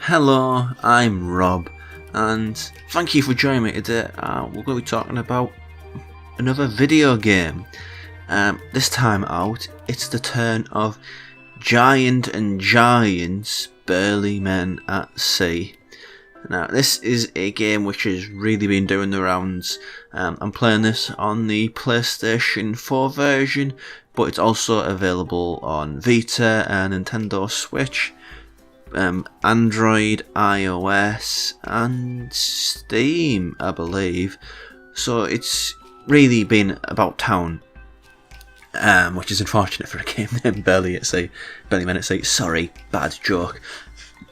Hello, I'm Rob, and thank you for joining me today. We're going to be talking about another video game. This time out, it's the turn of Giant and Giants, Burly Men at Sea. Now, this is a game which has really been doing the rounds. I'm playing this on the PlayStation 4 version, but it's also available on Vita and Nintendo Switch. Android, iOS, and Steam, I believe. So it's really been about town, which is unfortunate for a game named Burly Men at Sea. Sorry, bad joke.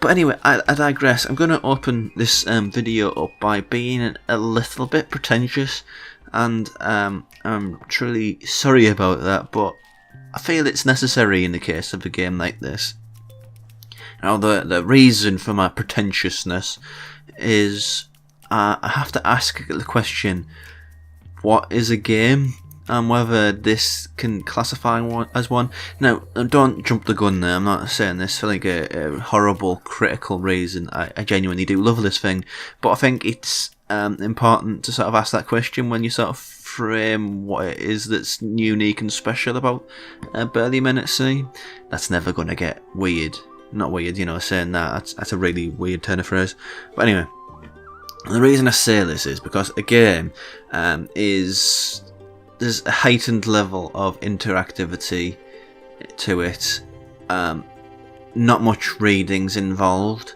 But anyway, I digress. I'm going to open this video up by being a little bit pretentious, and I'm truly sorry about that, but I feel it's necessary in the case of a game like this. Now, the reason for my pretentiousness is I have to ask the question, what is a game? And whether this can classify one as one. Now, don't jump the gun there. I'm not saying this for like a horrible, critical reason. I genuinely do love this thing. But I think it's important to sort of ask that question when you sort of frame what it is that's unique and special about Burly Men at Sea. That's never going to get weird. Not weird, saying that's a really weird turn of phrase. But anyway, the reason I say this is because a game there's a heightened level of interactivity to it. Not much reading's involved.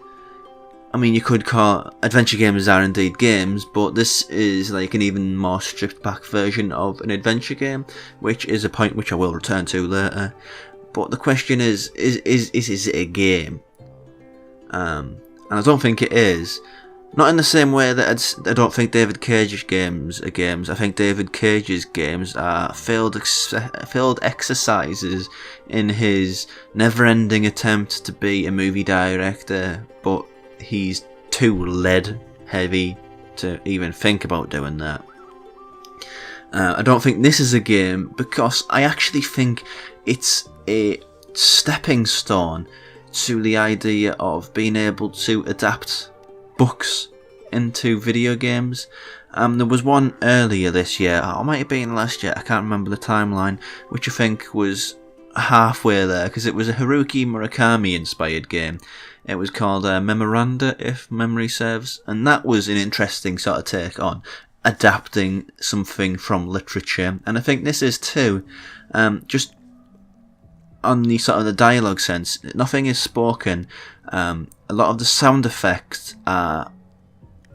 I mean, you could call adventure games are indeed games, but this is like an even more stripped back version of an adventure game, which is a point which I will return to later. But the question is it a game? And I don't think it is. Not in the same way that I don't think David Cage's games are games. I think David Cage's games are failed exercises in his never-ending attempt to be a movie director, but he's too lead-heavy to even think about doing that. I don't think this is a game because I actually think it's a stepping stone to the idea of being able to adapt books into video games. There was one earlier this year, or it might have been last year, I can't remember the timeline, which I think was halfway there, because it was a Haruki Murakami inspired game. It was called Memoranda, if memory serves, and that was an interesting sort of take on adapting something from literature, and I think this is too. Just on the sort of the dialogue sense, nothing is spoken. A lot of the sound effects are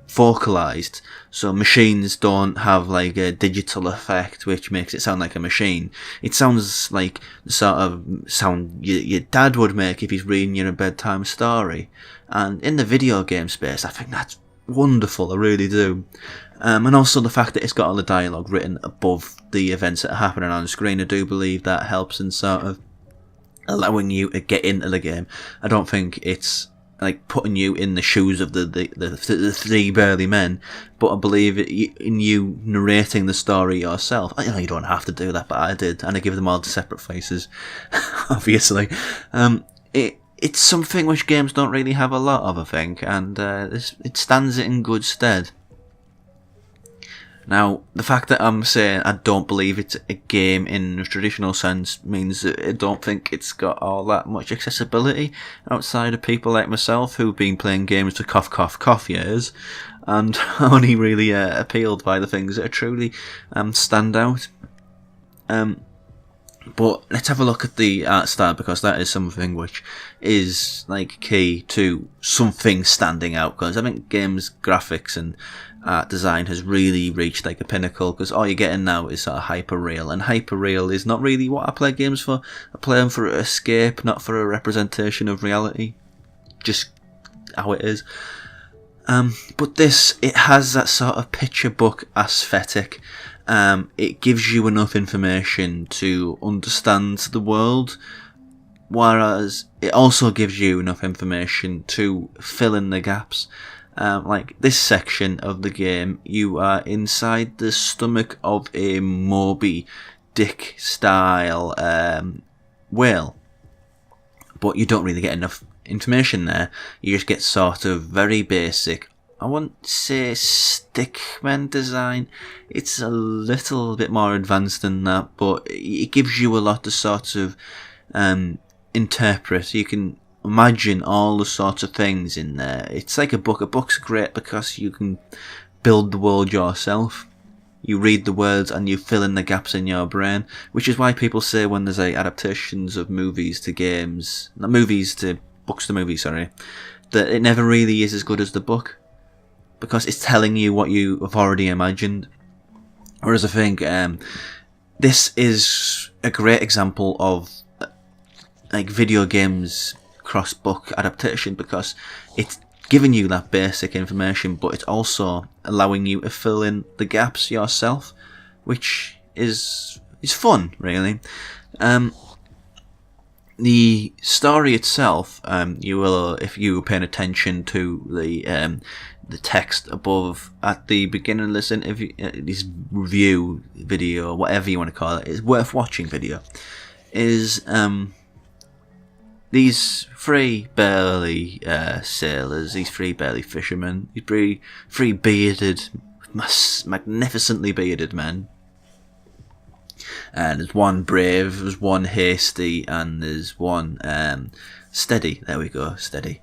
vocalized, so machines don't have like a digital effect which makes it sound like a machine. It sounds like the sort of sound your dad would make if he's reading you a bedtime story. And in the video game space, I think that's wonderful, I really do. And also the fact that it's got all the dialogue written above the events that are happening on the screen, I do believe that helps in sort of allowing you to get into the game. I don't think it's like putting you in the shoes of the three burly men, but I believe in you narrating the story yourself. I know you don't have to do that, but I did, and I give them all the separate faces, obviously. It's something which games don't really have a lot of, I think, and it stands it in good stead. Now, the fact that I'm saying I don't believe it's a game in a traditional sense means that I don't think it's got all that much accessibility outside of people like myself who've been playing games for cough years and only really appealed by the things that are truly stand out. But let's have a look at the art style, because that is something which is like key to something standing out, because I think games graphics and art design has really reached like a pinnacle, because all you're getting now is sort of hyper-real, and hyper-real is not really what I play games for. I play them for escape, not for a representation of reality, just how it is. But this, it has that sort of picture book aesthetic. It gives you enough information to understand the world, whereas it also gives you enough information to fill in the gaps. Like this section of the game, you are inside the stomach of a Moby Dick style whale, but you don't really get enough information there. You just get sort of very basic, I wouldn't say stickman design. It's a little bit more advanced than that, but it gives you a lot to sort of interpret. You can imagine all the sorts of things in there. It's like a book. A book's great because you can build the world yourself. You read the words and you fill in the gaps in your brain, which is why people say when there's like adaptations of movies to games, not movies to books to movies, sorry, that it never really is as good as the book, because it's telling you what you have already imagined. Whereas I think this is a great example of like video games cross-book adaptation, because it's giving you that basic information, but it's also allowing you to fill in the gaps yourself, which is fun, really. The story itself, you will, if you paying attention to the text above at the beginning of this interview, this review video, whatever you want to call it, is worth watching video, is these three burly sailors, these three burly fishermen, these three bearded, magnificently bearded men. And there's one brave, there's one hasty, and there's one steady. There we go, steady.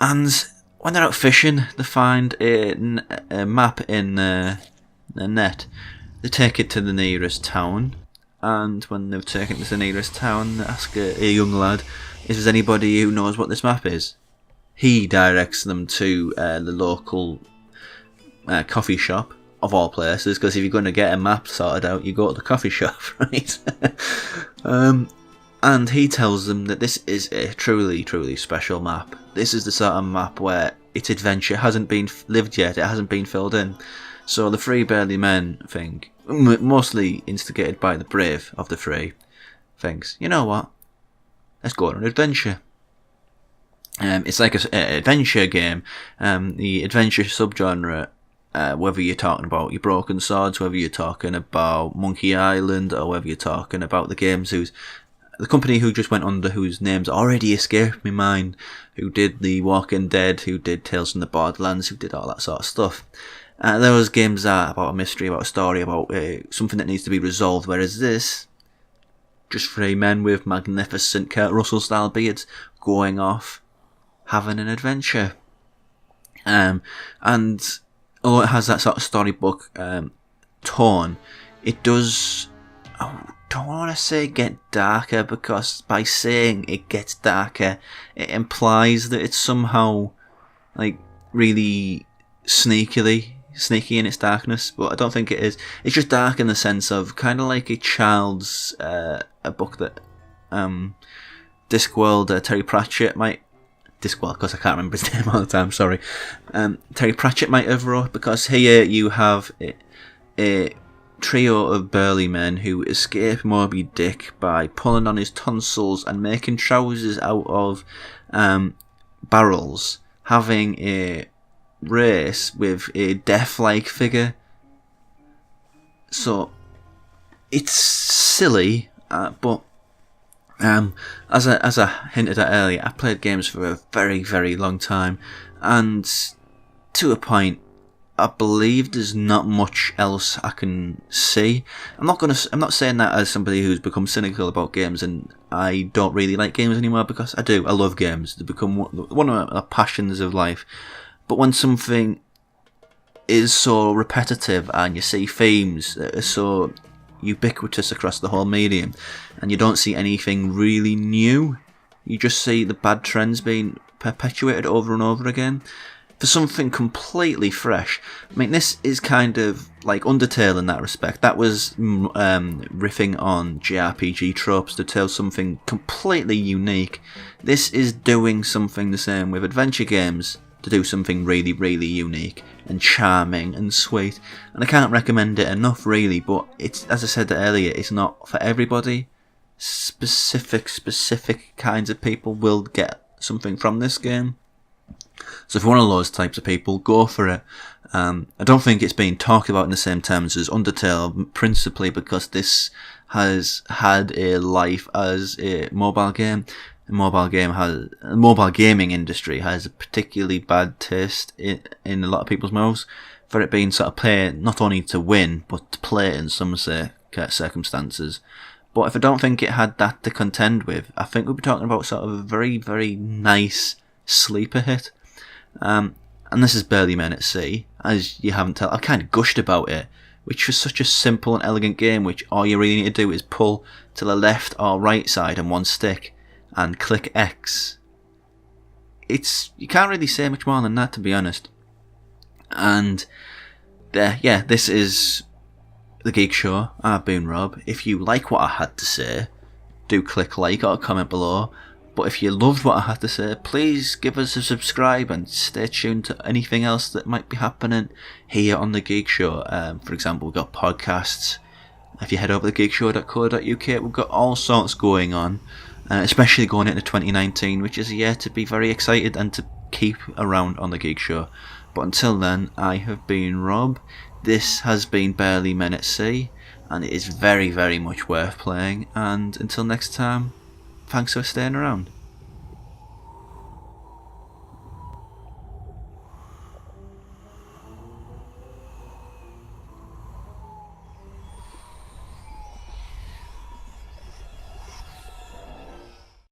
And when they're out fishing, they find a map in the net. They take it to the nearest town, and when they've taken it to the nearest town, they ask a young lad if there's anybody who knows what this map is. He directs them to the local coffee shop, of all places, because if you're going to get a map sorted out, you go to the coffee shop, right? And he tells them that this is a truly, truly special map. This is the sort of map where its adventure hasn't been lived yet, it hasn't been filled in. So the three burly men think, mostly instigated by the brave of the three, thinks, you know what, let's go on an adventure. It's like an adventure game. The adventure subgenre, whether you're talking about your Broken Swords, whether you're talking about Monkey Island, or whether you're talking about the games the company who just went under, whose names already escaped my mind, who did The Walking Dead, who did Tales from the Borderlands, who did all that sort of stuff. Those games are about a mystery, about a story, about something that needs to be resolved, whereas this, just three men with magnificent Kurt Russell-style beards going off, having an adventure. And although it has that sort of storybook tone, it does, I don't want to say get darker, because by saying it gets darker, it implies that it's somehow like really sneaky in its darkness, but I don't think it is. It's just dark in the sense of kind of like a child's a book that Discworld, Terry Pratchett might, Discworld, because I can't remember his name all the time, sorry, Terry Pratchett might have wrote, because here you have a trio of burly men who escape Moby Dick by pulling on his tonsils and making trousers out of barrels, having a race with a death-like figure. So it's silly, but as I hinted at earlier, I played games for a very, very long time, and to a point, I believe there's not much else I can see. I'm not saying that as somebody who's become cynical about games and I don't really like games anymore, because I do. I love games. They become one of my passions of life. But when something is so repetitive and you see themes that are so ubiquitous across the whole medium, and you don't see anything really new, you just see the bad trends being perpetuated over and over again. For something completely fresh, I mean, this is kind of like Undertale in that respect. That was riffing on JRPG tropes to tell something completely unique. This is doing something the same with adventure games, to do something really, really unique and charming and sweet. And I can't recommend it enough, really, but it's, as I said earlier, it's not for everybody. Specific kinds of people will get something from this game. So if you're one of those types of people, go for it. I don't think it's being talked about in the same terms as Undertale, principally because this has had a life as a mobile game. the mobile gaming industry has a particularly bad taste in a lot of people's mouths for it being sort of play not only to win but to play in some circumstances. But if I don't think it had that to contend with, I think we'll be talking about sort of a very, very nice sleeper hit. And this is Burly Men at Sea. As you haven't told, I kind of gushed about it, which was such a simple and elegant game, which all you really need to do is pull to the left or right side on one stick and click X. You can't really say much more than that, to be honest. And this is The Geek Show. I've been Rob. If you like what I had to say, do click like or comment below. But if you loved what I had to say, please give us a subscribe and stay tuned to anything else that might be happening here on The Geek Show. For example, we've got podcasts. If you head over to geekshow.co.uk, we've got all sorts going on, especially going into 2019, which is a year to be very excited and to keep around on The Geek Show. But until then, I have been Rob. This has been Burly Men at Sea, and it is very, very much worth playing. And until next time, thanks for staying around.